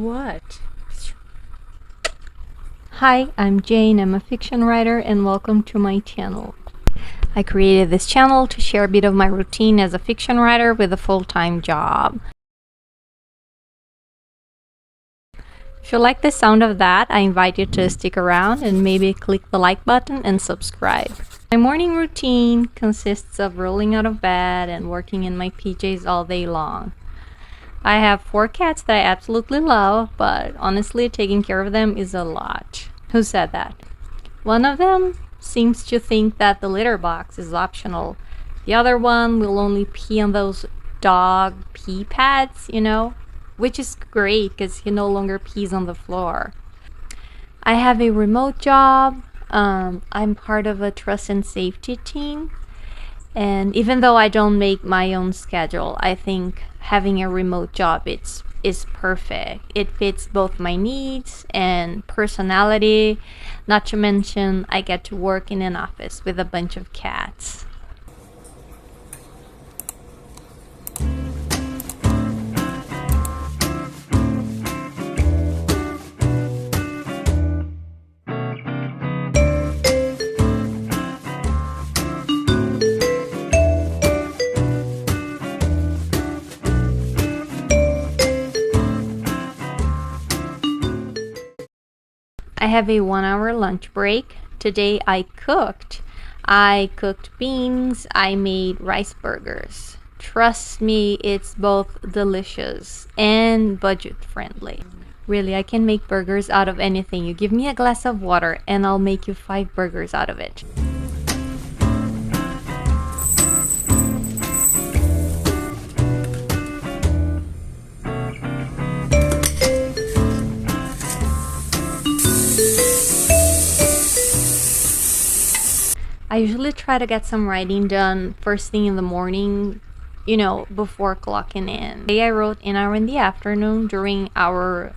What? Hi, I'm Jane. I'm a fiction writer and welcome to my channel. I created this channel to share a bit of my routine as a fiction writer with a full-time job. If you like the sound of that, I invite you to stick around and maybe click the like button and subscribe. My morning routine consists of rolling out of bed and working in my PJs all day long. I have 4 cats that I absolutely love, but honestly, taking care of them is a lot. Who said that? One of them seems to think that the litter box is optional. The other one will only pee on those dog pee pads, which is great because he no longer pees on the floor. I have a remote job. I'm part of a trust and safety team. And even though I don't make my own schedule, I think having a remote job is perfect. It fits both my needs and personality. Not to mention, I get to work in an office with a bunch of cats. I have a 1-hour lunch break. Today I cooked beans. I made rice burgers. Trust me, it's both delicious and budget friendly. Really, I can make burgers out of anything. You give me a glass of water and I'll make you 5 burgers out of it. I usually try to get some writing done first thing in the morning, before clocking in. Today I wrote an hour in the afternoon during our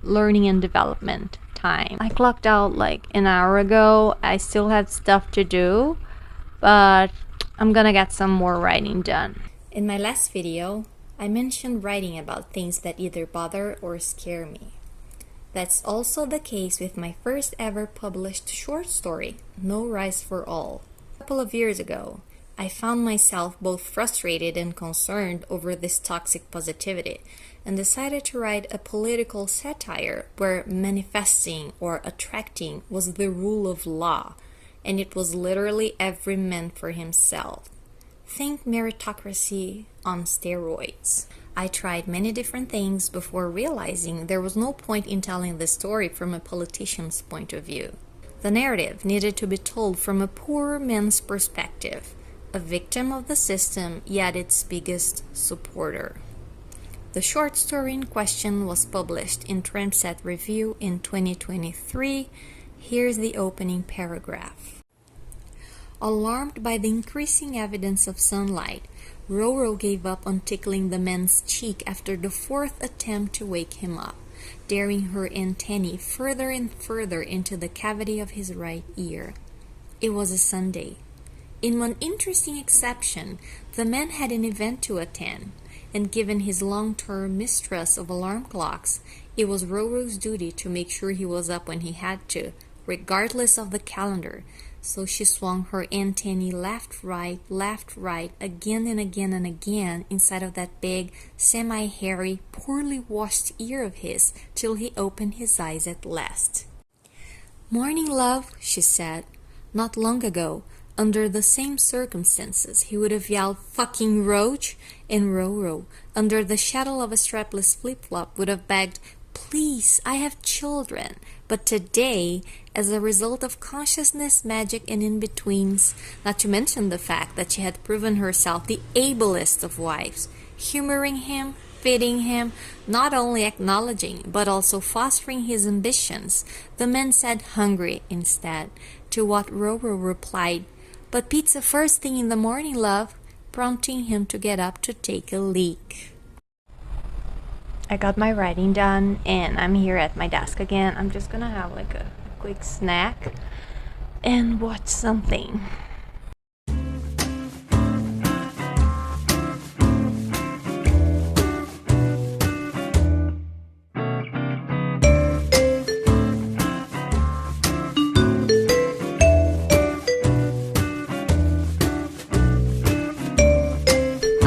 learning and development time. I clocked out like an hour ago. I still have stuff to do, but I'm gonna get some more writing done. In my last video, I mentioned writing about things that either bother or scare me. That's also the case with my first ever published short story, No Rice for All. A couple of years ago, I found myself both frustrated and concerned over this toxic positivity and decided to write a political satire where manifesting or attracting was the rule of law, and it was literally every man for himself. Think meritocracy on steroids. I tried many different things before realizing there was no point in telling this story from a politician's point of view. The narrative needed to be told from a poor man's perspective, a victim of the system, yet its biggest supporter. The short story in question was published in Tramset Review in 2023. Here's the opening paragraph. Alarmed by the increasing evidence of sunlight, Roro gave up on tickling the man's cheek after the 4th attempt to wake him up, daring her antennae further and further into the cavity of his right ear. It was a Sunday. In one interesting exception, the man had an event to attend, and given his long-term mistrust of alarm clocks, it was Roro's duty to make sure he was up when he had to, regardless of the calendar. So she swung her antennae left, right, again and again and again inside of that big, semi-hairy, poorly washed ear of his till he opened his eyes at last. "Morning, love," she said. Not long ago, under the same circumstances, he would have yelled, "Fucking roach!" and Roro, under the shadow of a strapless flip-flop, would have begged, "Please, I have children." But today, as a result of consciousness, magic, and in-betweens, not to mention the fact that she had proven herself the ablest of wives, humoring him, feeding him, not only acknowledging, but also fostering his ambitions, the man said hungry instead, to what Roro replied, "But pizza first thing in the morning, love," prompting him to get up to take a leak. I got my writing done and I'm here at my desk again. I'm just gonna have like a quick snack and watch something.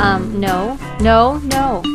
No, no, no.